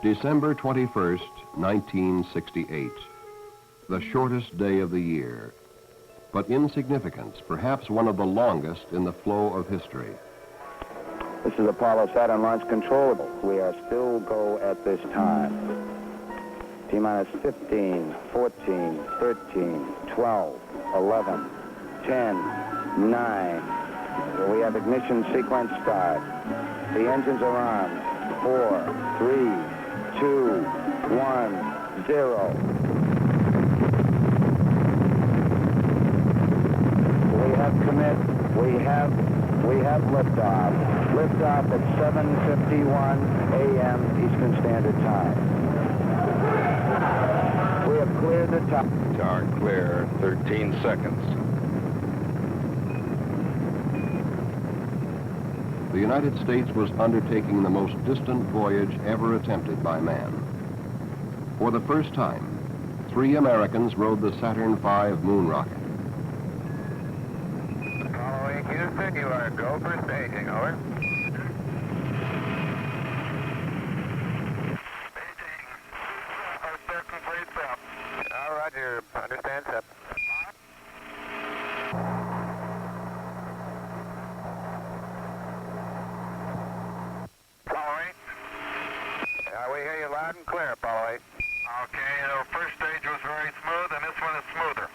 December 21st, 1968. The shortest day of the year, but in significance, perhaps one of the longest in the flow of history. This is Apollo Saturn launch control. We are still go at this time. T-minus 15, 14, 13, 12, 11, 10, 9. We have ignition sequence start. The engines are on. 4, 3, 2, 1, 0. We have commit. We have liftoff. Liftoff at 7:51 a.m. Eastern Standard Time. We have cleared the top. Tower clear, 13 seconds. The United States was undertaking the most distant voyage ever attempted by man. For the first time, 3 Americans rode the Saturn V moon rocket. Following Houston, you are go for staging, over. Roger, understand, sir. Apollo 8. We hear you loud and clear, Apollo 8. Okay, the first stage was very smooth, and this one is smoother.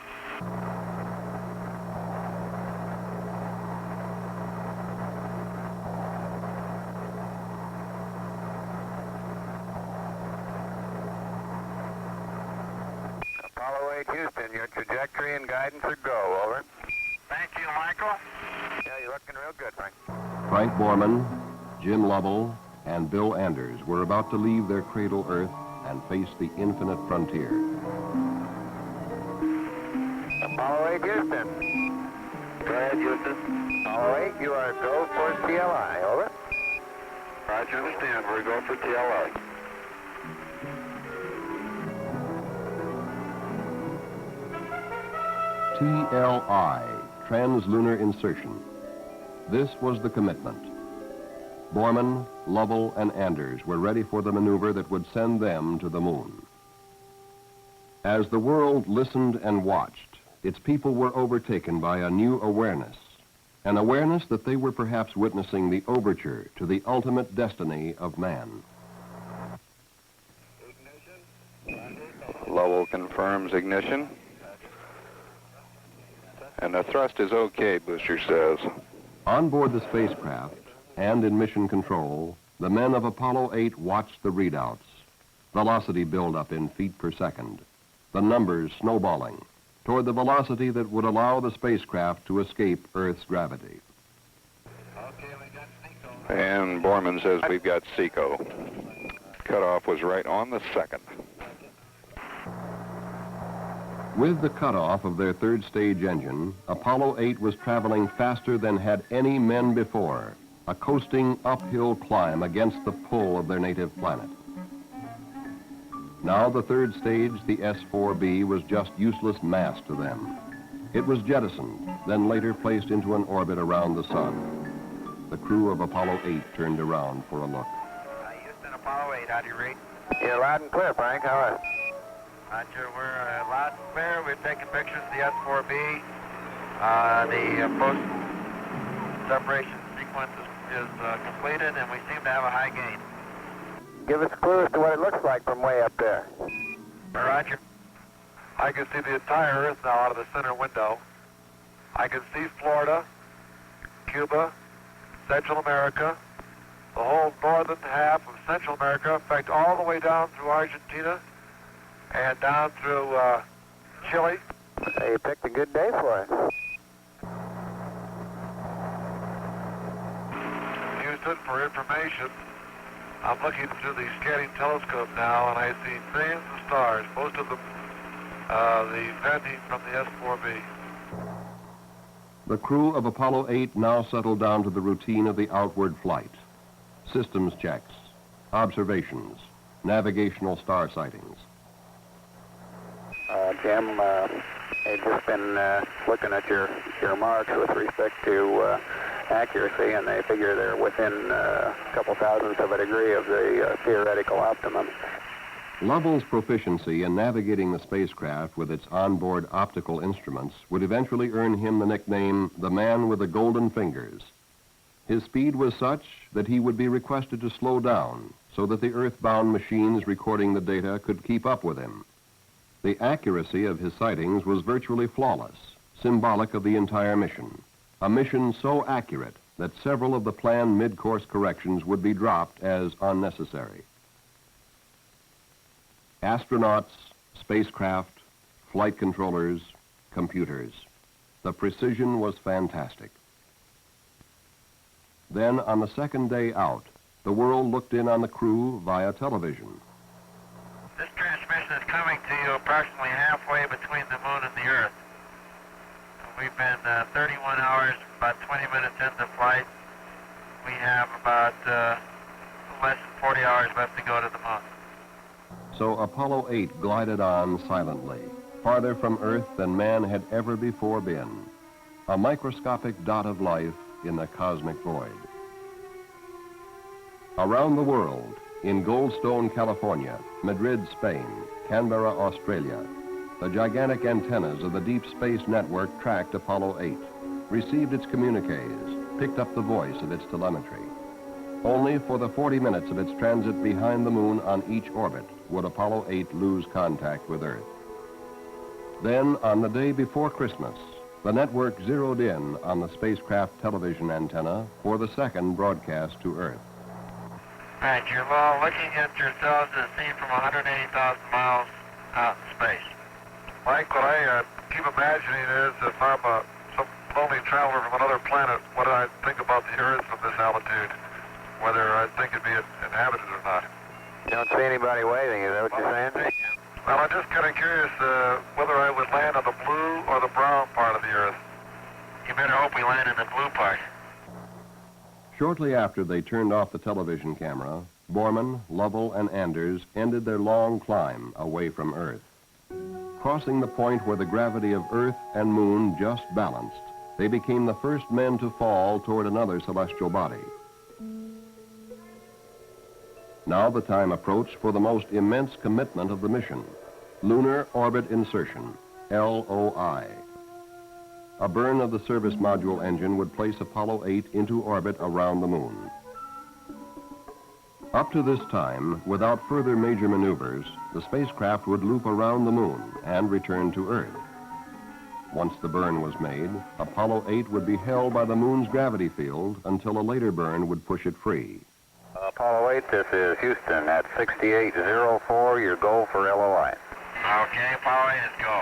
Apollo 8 Houston, your trajectory and guidance are go, over. Thank you, Michael. Yeah, you're looking real good, Frank. Frank Borman, Jim Lovell, and Bill Anders were about to leave their cradle Earth and face the infinite frontier. Apollo 8 Houston. Go ahead, Houston. Apollo 8, you are go for TLI, over. Roger, understand. We're go for TLI. TLI, trans-lunar insertion. This was the commitment. Borman, Lovell, and Anders were ready for the maneuver that would send them to the moon. As the world listened and watched, its people were overtaken by a new awareness, an awareness that they were perhaps witnessing the overture to the ultimate destiny of man. Lovell confirms ignition. And the thrust is okay, booster says. On board the spacecraft and in mission control, the men of Apollo 8 watched the readouts. Velocity buildup in feet per second. The numbers snowballing toward the velocity that would allow the spacecraft to escape Earth's gravity. Okay, we got Seco. And Borman says we've got Seco. Cutoff was right on the second. With the cutoff of their third stage engine, Apollo 8 was traveling faster than had any men before, a coasting uphill climb against the pull of their native planet. Now the third stage, the S-4B, was just useless mass to them. It was jettisoned, then later placed into an orbit around the sun. The crew of Apollo 8 turned around for a look. Houston, Apollo 8, how do you read? You're loud and clear, Frank. How are you? Roger, we're loud and clear. We're taking pictures of the S-4B. The post-separation sequence is completed, and we seem to have a high gain. Give us clues to what it looks like from way up there. Roger. I can see the entire Earth now out of the center window. I can see Florida, Cuba, Central America, the whole northern half of Central America, in fact, all the way down through Argentina, and down through Chile. Hey, you picked a good day for it. Houston, for information, I'm looking through the scanning telescope now, and I see millions of stars, most of them the pending from the S-4B. The crew of Apollo 8 now settled down to the routine of the outward flight. Systems checks, observations, navigational star sightings. Jim, I've just been looking at your marks with respect to accuracy, and they figure they're within a couple thousandths of a degree of the theoretical optimum. Lovell's proficiency in navigating the spacecraft with its onboard optical instruments would eventually earn him the nickname the man with the golden fingers. His speed was such that he would be requested to slow down so that the earthbound machines recording the data could keep up with him. The accuracy of his sightings was virtually flawless, symbolic of the entire mission. A mission so accurate that several of the planned mid-course corrections would be dropped as unnecessary. Astronauts, spacecraft, flight controllers, computers. The precision was fantastic. Then, on the second day out, the world looked in on the crew via television. This transmission is coming to you approximately halfway between the moon and the Earth. We've been 31 hours, about 20 minutes into flight. We have about less than 40 hours left to go to the moon. So Apollo 8 glided on silently, farther from Earth than man had ever before been. A microscopic dot of life in the cosmic void. Around the world, in Goldstone, California, Madrid, Spain, Canberra, Australia, the gigantic antennas of the Deep Space Network tracked Apollo 8, received its communiques, picked up the voice of its telemetry. Only for the 40 minutes of its transit behind the moon on each orbit would Apollo 8 lose contact with Earth. Then, on the day before Christmas, the network zeroed in on the spacecraft television antenna for the second broadcast to Earth. Right, you're all looking at yourselves as seen from 180,000 miles out in space. Mike, what I keep imagining is if I'm some lonely traveler from another planet, what do I think about the Earth from this altitude? Whether I think it'd be inhabited or not. You don't see anybody waving, is that what you're saying? Well, I'm just kind of curious whether I would land on the blue or the brown part of the Earth. You better hope we land in the blue part. Shortly after they turned off the television camera, Borman, Lovell, and Anders ended their long climb away from Earth. Crossing the point where the gravity of Earth and Moon just balanced, they became the first men to fall toward another celestial body. Now the time approached for the most immense commitment of the mission, Lunar Orbit Insertion, LOI. A burn of the service module engine would place Apollo 8 into orbit around the moon. Up to this time, without further major maneuvers, the spacecraft would loop around the moon and return to Earth. Once the burn was made, Apollo 8 would be held by the moon's gravity field until a later burn would push it free. Apollo 8, this is Houston at 6804, your goal for LOI. Okay, Apollo 8 is go.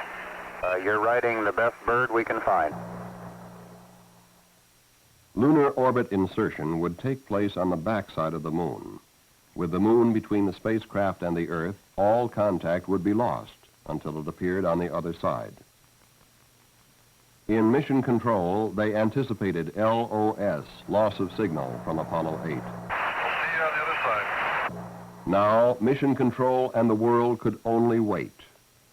You're riding the best bird we can find. Lunar orbit insertion would take place on the backside of the moon. With the moon between the spacecraft and the Earth, all contact would be lost until it appeared on the other side. In mission control, they anticipated LOS, loss of signal from Apollo 8. We'll see you on the other side. Now, mission control and the world could only wait.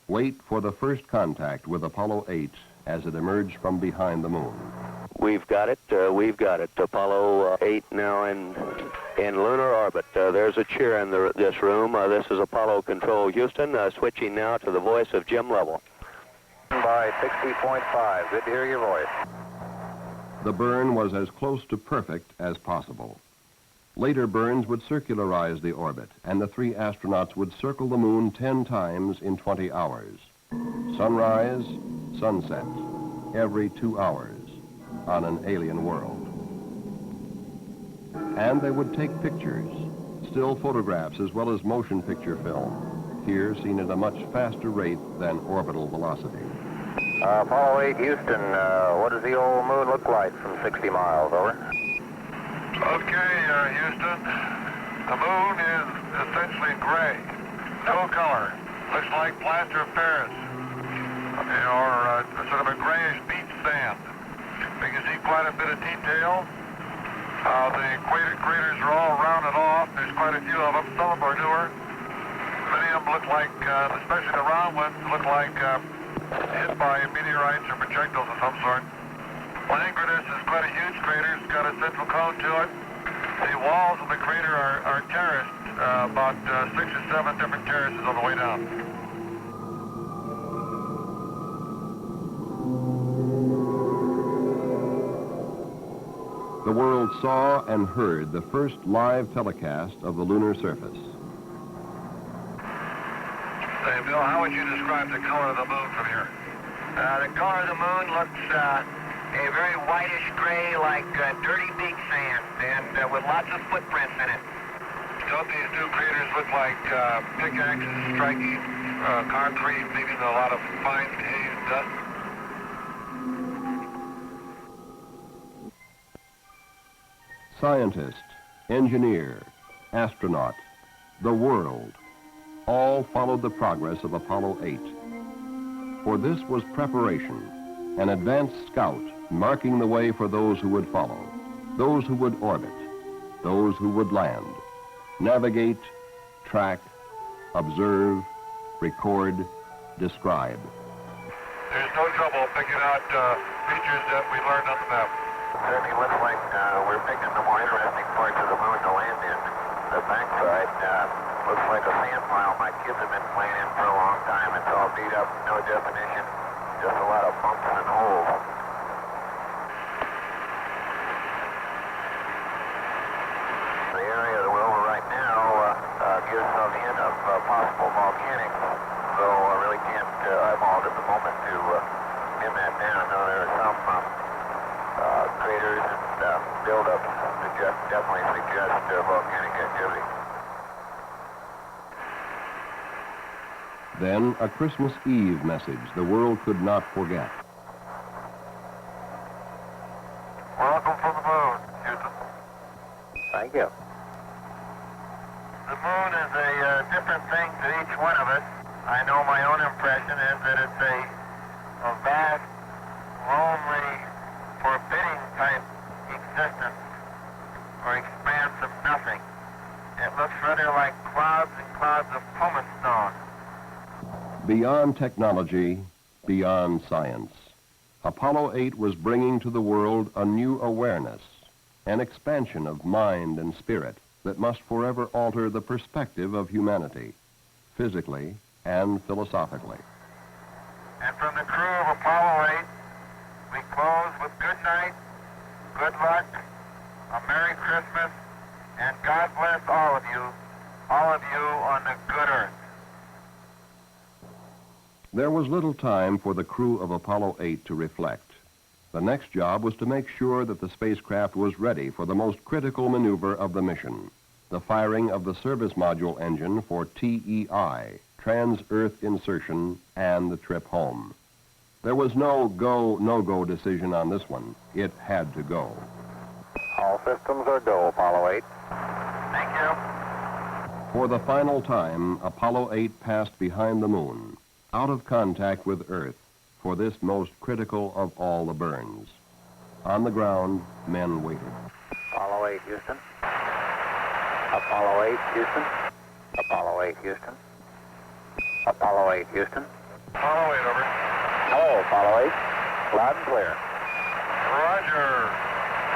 Wait for the first contact with Apollo 8 as it emerged from behind the moon. We've got it. Apollo 8 now in lunar orbit. There's a cheer in this room. This is Apollo Control Houston, switching now to the voice of Jim Lovell. By 60.5. Good to hear your voice. The burn was as close to perfect as possible. Later burns would circularize the orbit, and the three astronauts would circle the moon 10 times in 20 hours. Sunrise, sunset, every 2 hours on an alien world. And they would take pictures, still photographs as well as motion picture film, here seen at a much faster rate than orbital velocity. Apollo 8 Houston, what does the old moon look like from 60 miles, over? Okay, Houston. The moon is essentially gray. No color. Looks like plaster of Paris. Or sort of a grayish beach sand. We can see quite a bit of detail. The craters are all rounded off. There's quite a few of them. Some of them are newer. Many of them look like, especially the round ones, look like hit by meteorites or projectiles of some sort. Langrenus is quite a huge crater. It's got a central cone to it. The walls of the crater are terraced, about 6 or 7 different terraces on the way down. The world saw and heard the first live telecast of the lunar surface. Say, Bill, how would you describe the color of the moon from here? The color of the moon looks a very whitish gray, like dirty beach sand, and with lots of footprints in it. Don't these new craters look like pickaxes striking concrete, leaving a lot of fine haze dust? Scientist, engineer, astronaut, the world, all followed the progress of Apollo 8. For this was preparation, an advanced scout marking the way for those who would follow, those who would orbit, those who would land, navigate, track, observe, record, describe. There's no trouble picking out features that we learned on the map. Certainly looks like we're picking the more interesting parts of the moon to land in. The backside looks like a sand pile my kids have been playing in for a long time. It's all beat up, no definition, just a lot of bumps and holes. The area that we're over right now gives some hint of possible volcanics, so I really can't eyeball it at the moment to pin that down. Though there are some craters and buildups definitely suggest volcanic activity. Then a Christmas Eve message the world could not forget. Welcome from the moon, Houston. Thank you. The moon is a different thing to each one of us. I know my own impression is that it's a vast, lonely, forbidding type existence or expanse of nothing. It looks rather like clouds and clouds of pumice stone. Beyond technology, beyond science, Apollo 8 was bringing to the world a new awareness, an expansion of mind and spirit that must forever alter the perspective of humanity, physically and philosophically. And from the crew of Apollo 8, we close with good night, good luck, a Merry Christmas, and God bless all of you on the good earth. There was little time for the crew of Apollo 8 to reflect. The next job was to make sure that the spacecraft was ready for the most critical maneuver of the mission, the firing of the service module engine for TEI, trans-Earth insertion, and the trip home. There was no go, no-go decision on this one. It had to go. All systems are go, Apollo 8. Thank you. For the final time, Apollo 8 passed behind the moon, out of contact with Earth, for this most critical of all the burns. On the ground, men waited. Apollo 8, Houston. Apollo 8, Houston. Apollo 8, Houston. Apollo 8, Houston. Apollo 8, over. Hello, Apollo 8. Loud and clear. Roger.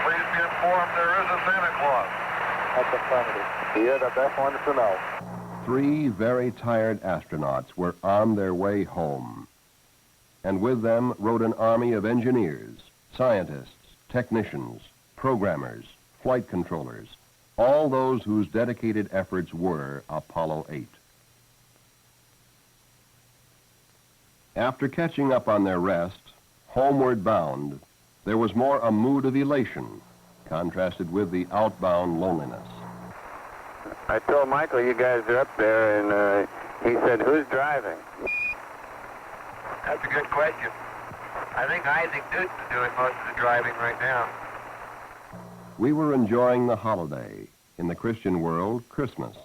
Please be informed there is a Santa Claus. That's affirmative. You're the best ones to know. 3 very tired astronauts were on their way home. And with them rode an army of engineers, scientists, technicians, programmers, flight controllers, all those whose dedicated efforts were Apollo 8. After catching up on their rest, homeward bound, there was more a mood of elation, contrasted with the outbound loneliness. I told Michael you guys are up there, and he said, who's driving? That's a good question. I think Isaac Newton's doing most of the driving right now. We were enjoying the holiday, in the Christian world, Christmas,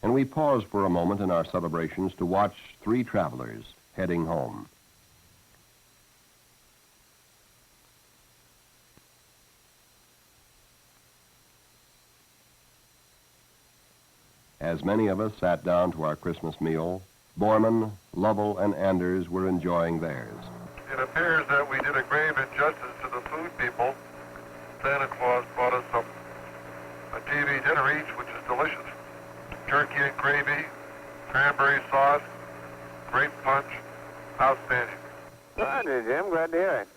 and we paused for a moment in our celebrations to watch 3 travelers heading home. As many of us sat down to our Christmas meal, Borman, Lovell, and Anders were enjoying theirs. It appears that we did a grave injustice to the food people turkey and gravy, cranberry sauce, grape punch. Outstanding. Roger, Jim. Glad to hear it.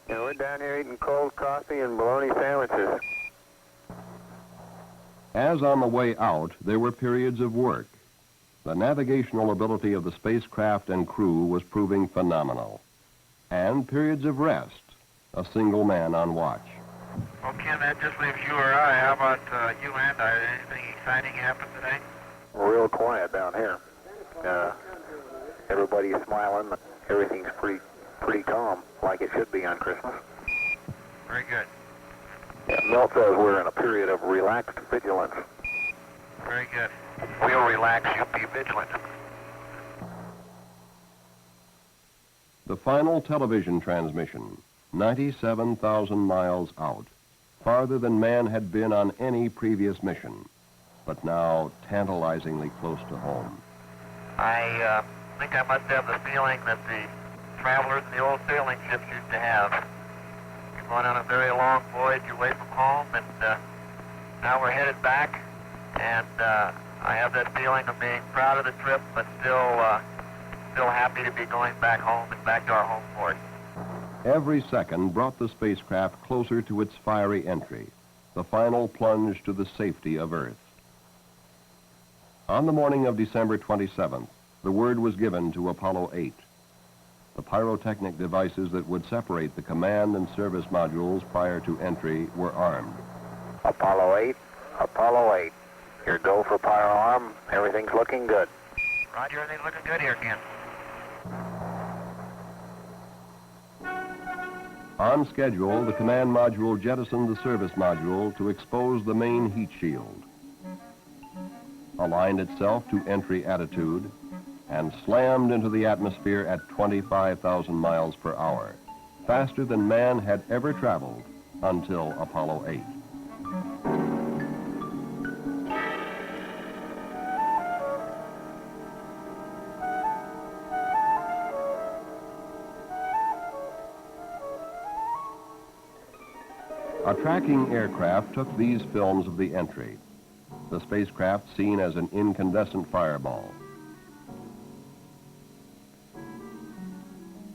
Yeah, we're down here eating cold coffee and bologna sandwiches. As on the way out, there were periods of work. The navigational ability of the spacecraft and crew was proving phenomenal. And periods of rest, a single man on watch. Well, Ken, that just leaves you or I. How about you and I? Anything exciting happen today? Real quiet down here. Everybody's smiling. Everything's pretty calm, like it should be on Christmas. Very good. Yeah, Milt says we're in a period of relaxed vigilance. Very good. We'll relax, you be vigilant. The final television transmission, 97,000 miles out, farther than man had been on any previous mission, but now tantalizingly close to home. I think I must have the feeling that the travelers in the old sailing ships used to have. We've gone on a very long voyage away from home, and now we're headed back, and I have that feeling of being proud of the trip, but still happy to be going back home and back to our home port. Every second brought the spacecraft closer to its fiery entry, the final plunge to the safety of Earth. On the morning of December 27th, the word was given to Apollo 8. The pyrotechnic devices that would separate the command and service modules prior to entry were armed. Apollo 8, Apollo 8. Your go for pyro arm. Everything's looking good. Roger, everything's looking good here, Ken. On schedule, the command module jettisoned the service module to expose the main heat shield, aligned itself to entry attitude, and slammed into the atmosphere at 25,000 miles per hour, faster than man had ever traveled until Apollo 8. A tracking aircraft took these films of the entry, the spacecraft seen as an incandescent fireball.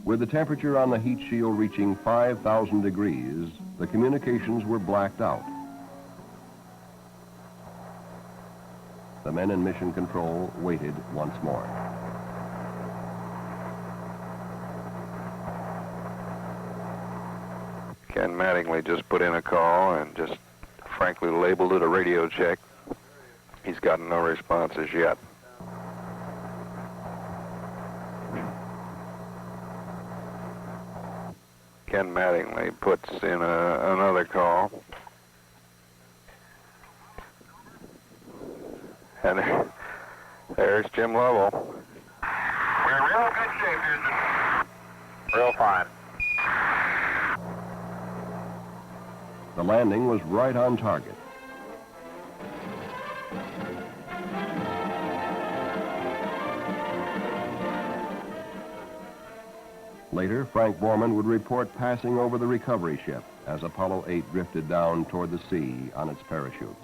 With the temperature on the heat shield reaching 5,000 degrees, the communications were blacked out. The men in mission control waited once more. Ken Mattingly just put in a call and just frankly labeled it a radio check. He's gotten no responses yet. Ken Mattingly puts in another call. And there's Jim Lovell. We're in real good shape, Houston. Real fine. The landing was right on target. Later, Frank Borman would report passing over the recovery ship as Apollo 8 drifted down toward the sea on its parachutes.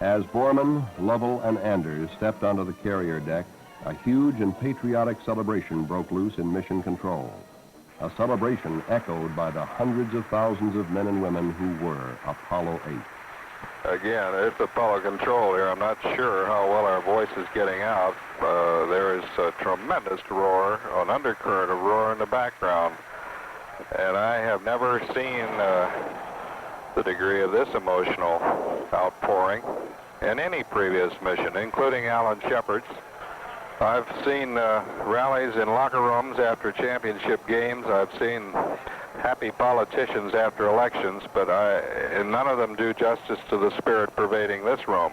As Borman, Lovell, and Anders stepped onto the carrier deck, a huge and patriotic celebration broke loose in Mission Control. A celebration echoed by the hundreds of thousands of men and women who were Apollo 8. Again, it's Apollo Control here. I'm not sure how well our voice is getting out. There is a tremendous roar, an undercurrent of roar in the background. And I have never seen the degree of this emotional outpouring in any previous mission, including Alan Shepard's. I've seen rallies in locker rooms after championship games. I've seen happy politicians after elections, but none of them do justice to the spirit pervading this room.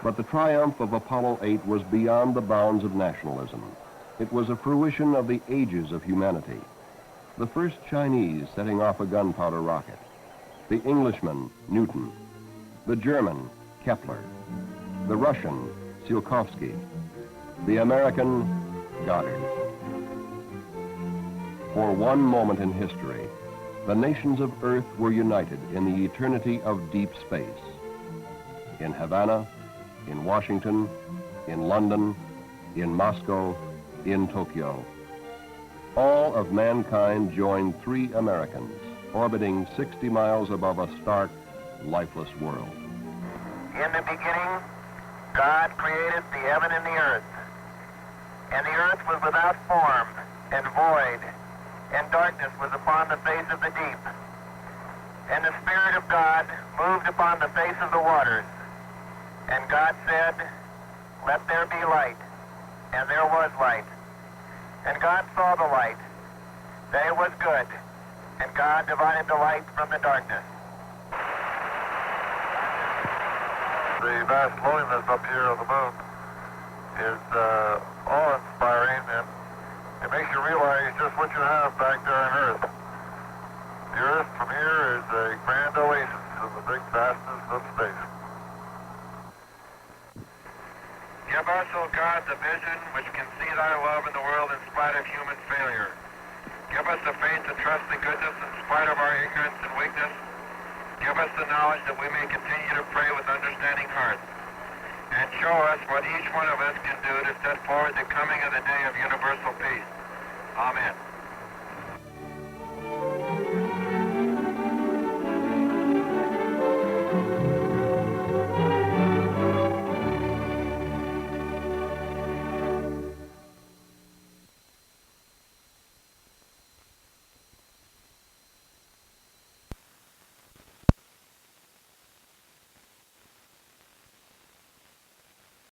But the triumph of Apollo 8 was beyond the bounds of nationalism. It was a fruition of the ages of humanity. The first Chinese setting off a gunpowder rocket, the Englishman, Newton, the German, Kepler, the Russian, Tsiolkovsky, the American, Goddard. For one moment in history, the nations of Earth were united in the eternity of deep space. In Havana, in Washington, in London, in Moscow, in Tokyo. All of mankind joined 3 Americans, orbiting 60 miles above a stark, lifeless world. In the beginning, God created the heaven and the earth. And the earth was without form and void, and darkness was upon the face of the deep. And the Spirit of God moved upon the face of the waters. And God said, "Let there be light." And there was light. And God saw the light, that it was good. And God divided the light from the darkness. The vast loneliness up here on the moon is awe-inspiring, and it makes you realize just what you have back there on Earth. The Earth from here is a grand oasis in the big vastness of space. Give us, O God, the vision which can see thy love in the world in spite of human failure. Give us the faith to trust the goodness in spite of our ignorance and weakness. Give us the knowledge that we may continue to pray with understanding hearts. And show us what each one of us can do to set forward the coming of the day of universal peace. Amen.